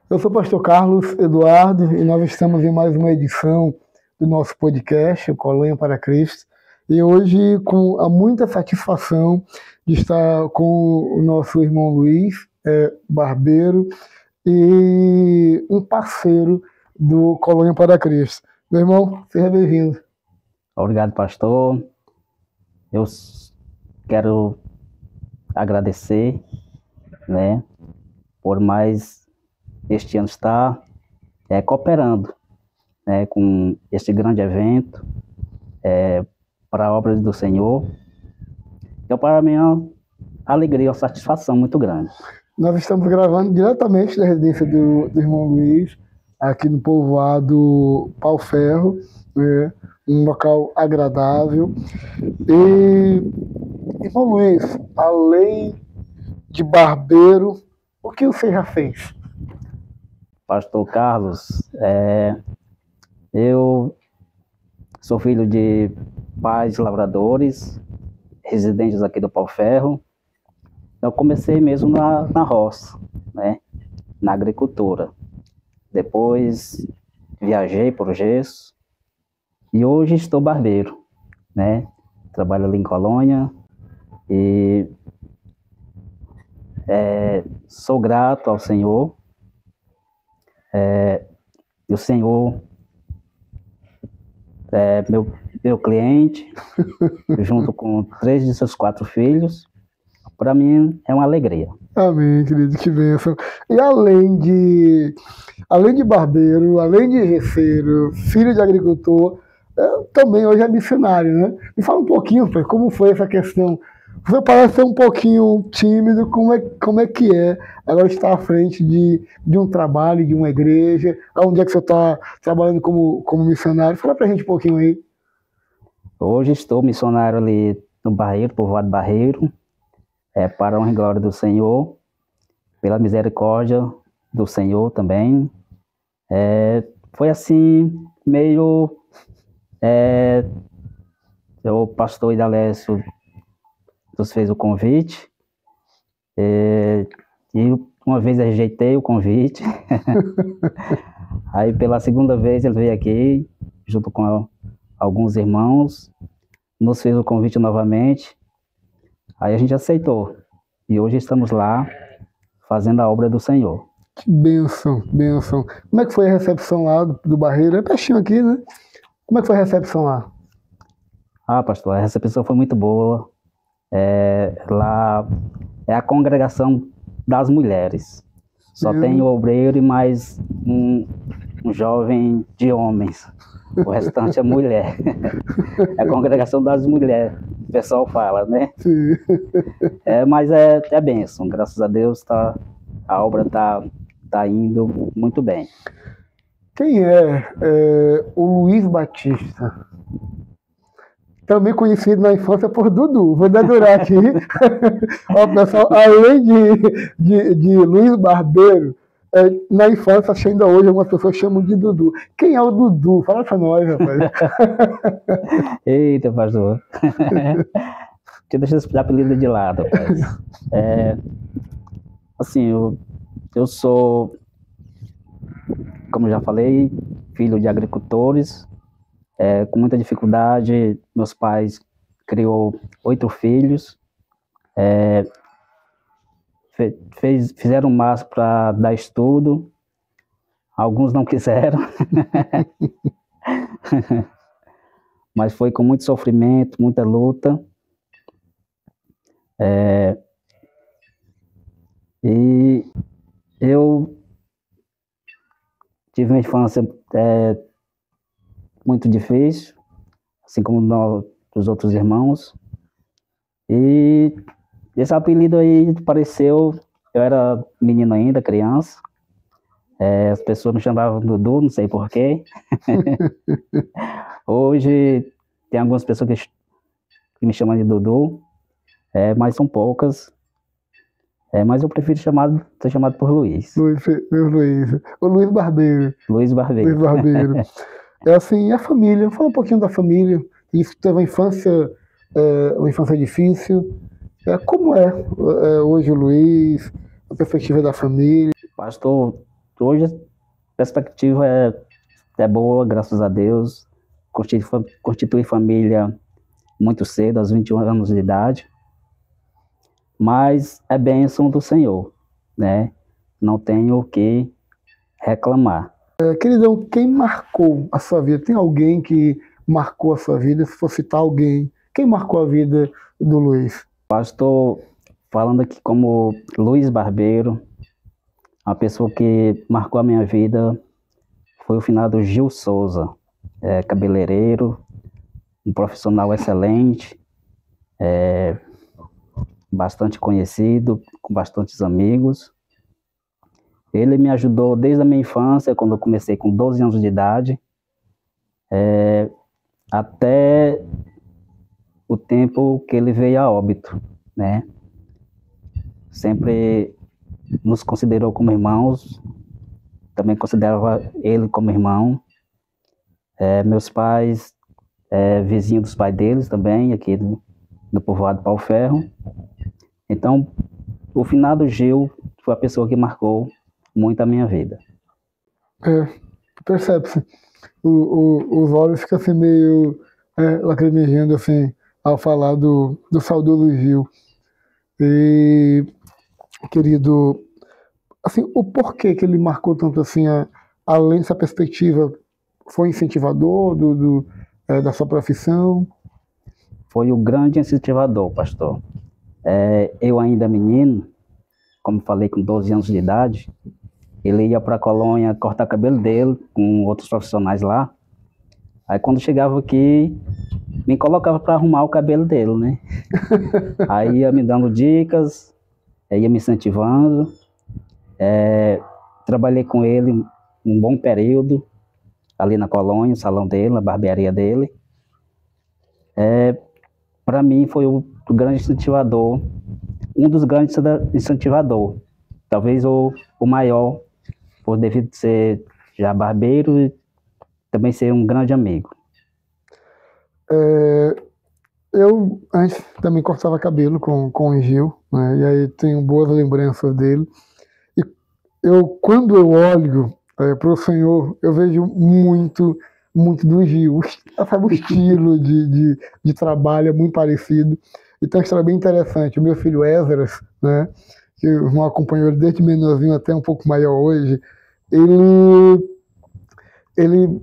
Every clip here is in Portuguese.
Eu sou o pastor Carlos Eduardo e nós estamos em mais uma edição do nosso podcast, o Colônia para Cristo. E hoje, com muita satisfação de estar com o nosso irmão Luiz, barbeiro, e um parceiro do Colônia para Cristo. Meu irmão, seja bem-vindo. Obrigado, pastor. Eu quero agradecer, por mais este ano estar cooperando, com este grande evento para a obra do Senhor. Então, para mim, é uma alegria, uma satisfação muito grande. Nós estamos gravando diretamente da residência do irmão Luiz, aqui no povoado Pau Ferro, um local agradável. E, irmão Luiz, além de barbeiro, o que você já fez? Pastor Carlos, eu sou filho de pais lavradores, residentes aqui do Pau Ferro. Eu comecei mesmo na roça, na agricultura. Depois viajei por gesso e hoje estou barbeiro, Trabalho ali em Colônia e sou grato ao Senhor. E o Senhor é meu cliente, junto com 3 de seus 4 filhos. Para mim é uma alegria. Amém, querido, que bênção. E além de barbeiro, além de receiro, filho de agricultor, também hoje é missionário, né? Me fala um pouquinho, pai, como foi essa questão. Você parece ser um pouquinho tímido, como é que é agora estar à frente de um trabalho, de uma igreja, onde é que você está trabalhando como missionário? Fala pra gente um pouquinho aí. Hoje estou missionário ali no Barreiro, povoado Barreiro, para a honra e glória do Senhor, pela misericórdia do Senhor também. Foi assim, meio... o pastor Idalécio nos fez o convite, e uma vez eu rejeitei o convite. Aí pela segunda vez ele veio aqui, junto com alguns irmãos, nos fez o convite novamente. Aí a gente aceitou, e hoje estamos lá, fazendo a obra do Senhor. Que bênção, bênção. Como é que foi a recepção lá do Barreiro? É pertinho aqui, né? Como é que foi a recepção lá? Ah, pastor, a recepção foi muito boa. Lá é a congregação das mulheres. Só tem o obreiro e mais um jovem de homens. O restante é mulher. É a congregação das mulheres, o pessoal fala, né? Sim. Mas é bênção, graças a Deus a obra tá indo muito bem. Quem é o Luiz Batista? Também conhecido na infância por Dudu. Vou dedurar aqui. Ó, pessoal, além de Luiz Barbeiro, na infância, ainda hoje, algumas pessoas chamam de Dudu. Quem é o Dudu? Fala pra nós, rapaz. Eita, pastor. Deixa esse apelido de lado, rapaz. Assim, eu sou, como já falei, filho de agricultores. Com muita dificuldade, meus pais criou 8 filhos, fizeram o máximo para dar estudo, alguns não quiseram, mas foi com muito sofrimento, muita luta, e eu tive uma infância muito difícil, assim como os outros irmãos. E esse apelido aí apareceu, eu era menino ainda, criança. As pessoas me chamavam Dudu, não sei porquê. Hoje tem algumas pessoas que me chamam de Dudu, mas são poucas. Mas eu prefiro ser chamado por Luiz. Luiz. O Luiz Barbeiro. Luiz Barbeiro. Luiz Barbeiro. Assim, a família. Fala um pouquinho da família. Isso teve uma infância difícil. Como é hoje o Luiz, a perspectiva da família? Pastor, hoje a perspectiva é boa, graças a Deus. Constituí família muito cedo, aos 21 anos de idade. Mas é bênção do Senhor, né? Não tenho o que reclamar. Queridão, quem marcou a sua vida? Tem alguém que marcou a sua vida? Se for citar alguém, quem marcou a vida do Luiz? Estou falando aqui como Luiz Barbeiro, uma pessoa que marcou a minha vida foi o finado Gil Souza, cabeleireiro, um profissional excelente, bastante conhecido, com bastantes amigos. Ele me ajudou desde a minha infância, quando eu comecei com 12 anos de idade, até o tempo que ele veio a óbito, né? Sempre nos considerou como irmãos, também considerava ele como irmão. Meus pais, vizinhos dos pais deles também, aqui do povoado Pau Ferro. Então, o finado Gil foi a pessoa que marcou muito a minha vida. Percebe-se. Os olhos ficam assim meio lacrimejando assim, ao falar do saudoso Gil. E, querido, assim, o porquê que ele marcou tanto assim, além dessa perspectiva, foi incentivador da sua profissão? Foi o grande incentivador, pastor. Eu ainda menino, como falei, com 12 anos de idade, ele ia para a colônia cortar o cabelo dele com outros profissionais lá. Aí quando chegava aqui, me colocava para arrumar o cabelo dele, né? Aí ia me dando dicas, ia me incentivando. Trabalhei com ele um bom período, ali na colônia, no salão dele, na barbearia dele. Para mim foi o grande incentivador, um dos grandes incentivadores, talvez o maior, por devido ser já barbeiro e também ser um grande amigo. Eu antes também cortava cabelo com o Gil, né? E aí tenho boas lembranças dele. E quando eu olho para o Senhor, eu vejo muito do Gil. Sabe, o estilo de trabalho é muito parecido. Então, isso é bem interessante. O meu filho Esdras, né, que não acompanhou ele desde menorzinho até um pouco maior hoje, ele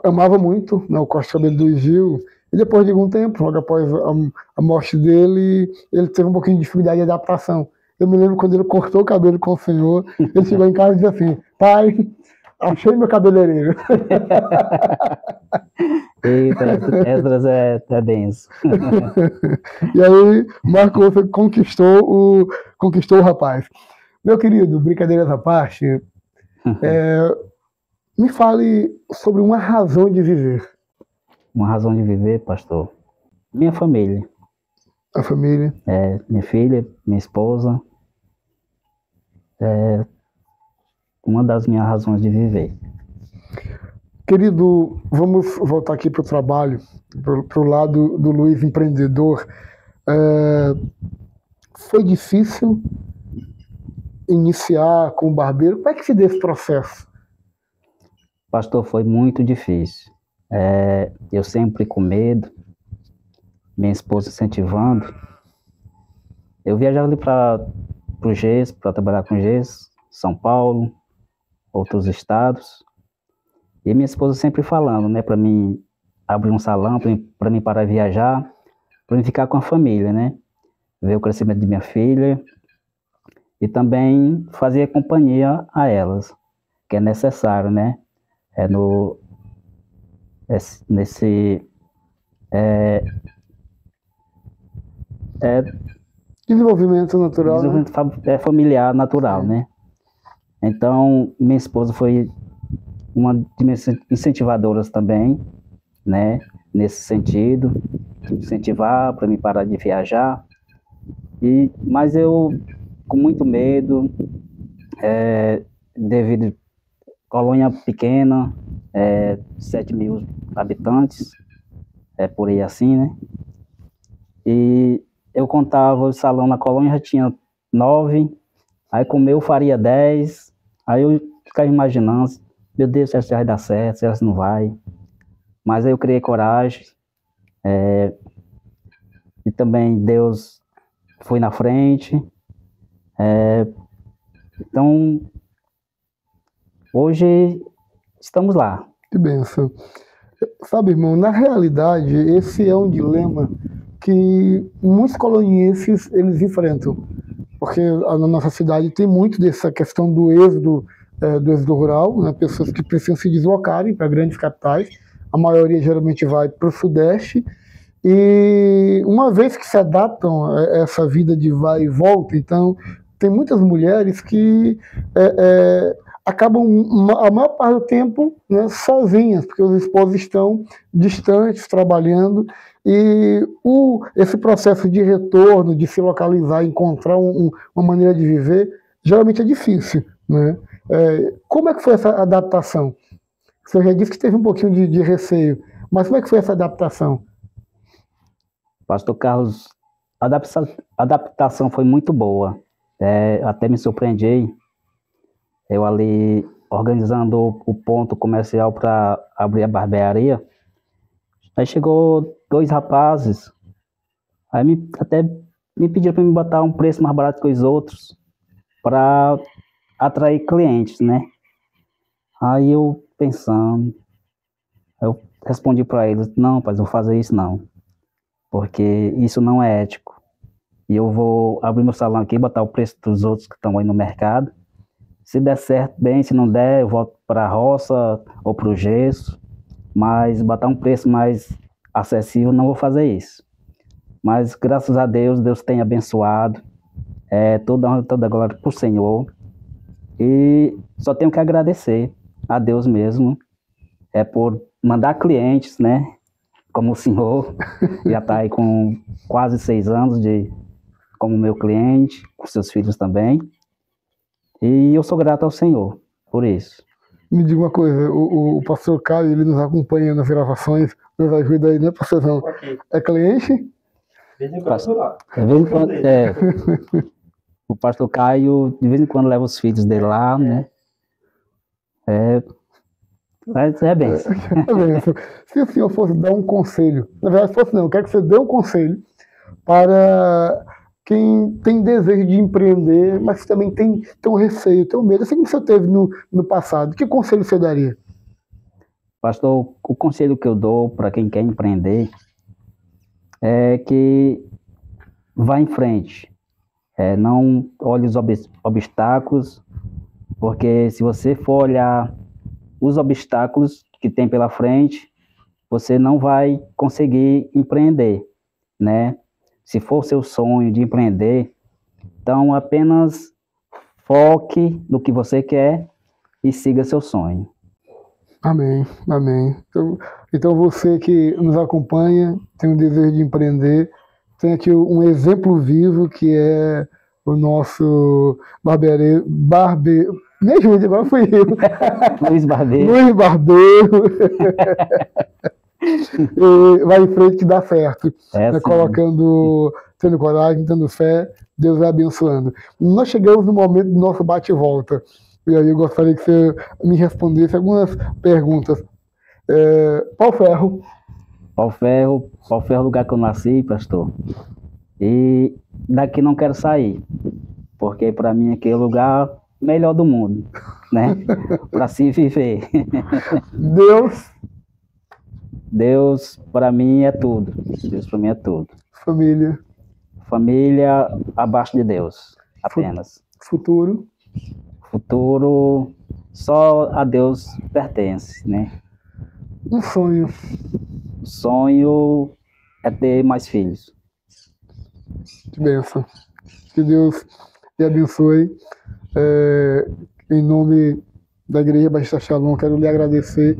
amava muito, né, o corte de cabelo do Gil. E depois de algum tempo, logo após a morte dele, ele teve um pouquinho de dificuldade de adaptação. Eu me lembro quando ele cortou o cabelo com o Senhor, ele chegou em casa e disse assim: pai, achei meu cabeleireiro. Eita, Esdras é denso. E aí, Marco, você conquistou o rapaz. Meu querido, brincadeiras à parte, me fale sobre uma razão de viver. Uma razão de viver, pastor? Minha família. A família? Minha filha, minha esposa. Uma das minhas razões de viver. Querido, vamos voltar aqui para o trabalho, para o lado do Luiz empreendedor. Foi difícil iniciar com o barbeiro? Como é que se deu esse processo? Pastor, foi muito difícil. Eu sempre com medo, minha esposa incentivando. Eu viajava ali para o gesso, para trabalhar com gesso, São Paulo, outros estados. E minha esposa sempre falando, né, para mim abrir um salão, para mim parar de viajar, para mim ficar com a família, né? Ver o crescimento de minha filha e também fazer companhia a elas, que é necessário, né? Desenvolvimento natural. Desenvolvimento familiar natural, né? Então, minha esposa foi uma de minhas incentivadoras também, né? Nesse sentido, incentivar para mim parar de viajar. Mas eu, com muito medo, devido a colônia pequena, 7.000 habitantes, por aí assim, né? E eu contava o salão na colônia, já tinha 9, aí com o meu faria 10, aí eu ficava imaginando, meu Deus, será que vai dar certo, será que não vai? Mas aí eu criei coragem, e também Deus foi na frente. Então, hoje estamos lá. Que bênção. Sabe, irmão, na realidade, esse é um dilema que muitos colonienses eles enfrentam, porque na nossa cidade tem muito dessa questão do êxodo rural, né? Pessoas que precisam se deslocarem para grandes capitais, a maioria geralmente vai para o Sudeste, e uma vez que se adaptam a essa vida de vai e volta, então tem muitas mulheres que acabam a maior parte do tempo, né, sozinhas, porque os esposos estão distantes, trabalhando, e esse processo de retorno, de se localizar, encontrar uma maneira de viver, geralmente é difícil, né? Como é que foi essa adaptação? Você já disse que teve um pouquinho de receio, mas como é que foi essa adaptação? Pastor Carlos, a adaptação foi muito boa. Até me surpreendi. Eu ali organizando o ponto comercial para abrir a barbearia. Aí chegou 2 rapazes. Aí até me pediram para me botar um preço mais barato que os outros para atrair clientes, né? Aí eu pensando, eu respondi para eles, não, rapaz, eu vou fazer isso não, porque isso não é ético. E eu vou abrir meu salão aqui, botar o preço dos outros que estão aí no mercado. Se der certo, bem, se não der, eu volto para a roça ou para o gesso, mas botar um preço mais acessível, não vou fazer isso. Mas graças a Deus, Deus tem abençoado, toda a glória para o Senhor, e só tenho que agradecer a Deus mesmo, por mandar clientes, né, como o senhor, já está aí com quase 6 anos como meu cliente, com seus filhos também, e eu sou grato ao Senhor por isso. Me diga uma coisa, o pastor Caio, ele nos acompanha nas gravações, nos ajuda aí, né, pastorzão? É cliente? De vez em quando, o pastor Caio, de vez em quando, leva os filhos dele lá, né? Mas é benção. É benção. Se o senhor fosse dar um conselho, na verdade, fosse não, eu quero que você dê um conselho para quem tem desejo de empreender, mas também tem um receio, tem um medo, assim como você teve no passado, que conselho você daria? Pastor, o conselho que eu dou para quem quer empreender é que vá em frente, não olhe os obstáculos, porque se você for olhar os obstáculos que tem pela frente, você não vai conseguir empreender, né? Se for o seu sonho de empreender, então apenas foque no que você quer e siga seu sonho. Amém, amém. Então você que nos acompanha, tem um desejo de empreender, tem aqui um exemplo vivo que é o nosso barbeiro. Me ajude, agora fui eu. Luiz Barbeiro. Luiz Barbeiro. E vai em frente que dá certo. Né, tendo coragem, tendo fé, Deus vai abençoando. Nós chegamos no momento do nosso bate-volta. E aí eu gostaria que você me respondesse algumas perguntas. Pau-ferro. Pau-ferro é o lugar que eu nasci, pastor. E daqui não quero sair, porque para mim aqui é o lugar melhor do mundo, né? Para se viver. Deus para mim é tudo. Deus para mim é tudo. Família. Família abaixo de Deus, apenas. Futuro. Futuro só a Deus pertence, né? Um sonho. O sonho é ter mais filhos. Que bênção. Que Deus te abençoe. Em nome da Igreja Batista Shalom, quero lhe agradecer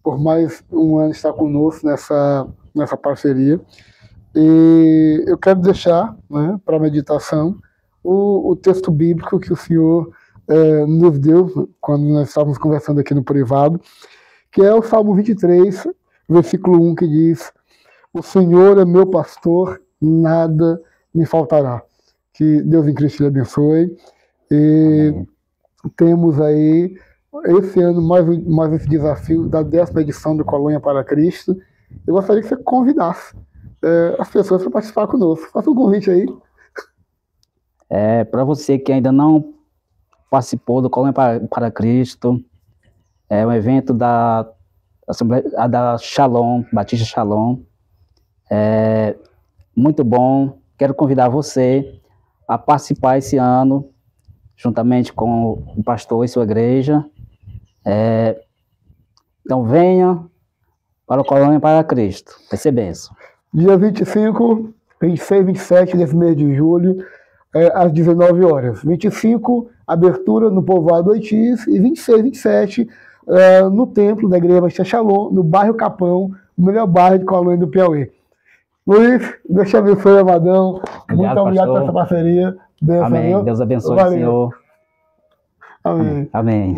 por mais um ano estar conosco nessa parceria. E eu quero deixar, né, para a meditação o texto bíblico que o Senhor nos deu quando nós estávamos conversando aqui no privado, que é o Salmo 23, versículo 1, que diz: o Senhor é meu pastor, nada me faltará. Que Deus em Cristo lhe abençoe. E temos aí esse ano, mais esse desafio da 10ª edição do Colônia para Cristo. Eu gostaria que você convidasse as pessoas para participar conosco. Faça um convite aí. Para você que ainda não participou do Colônia para Cristo, é um evento da Shalom, Batista Shalom. Muito bom. Quero convidar você a participar esse ano, juntamente com o pastor e sua igreja. Então venha para o Colônia para Cristo. Vai ser bênção. Dia 25, 26, 27 desse mês de julho, às 19 horas. 25, abertura no povoado Oitis, e 26, 27, no templo da Igreja Batista Shalom, no bairro Capão, o melhor bairro de Colônia do Piauí. Luiz, Deus te abençoe, Amadão. Muito obrigado por essa parceria. Amém. Deus abençoe o senhor. Amém. Amém.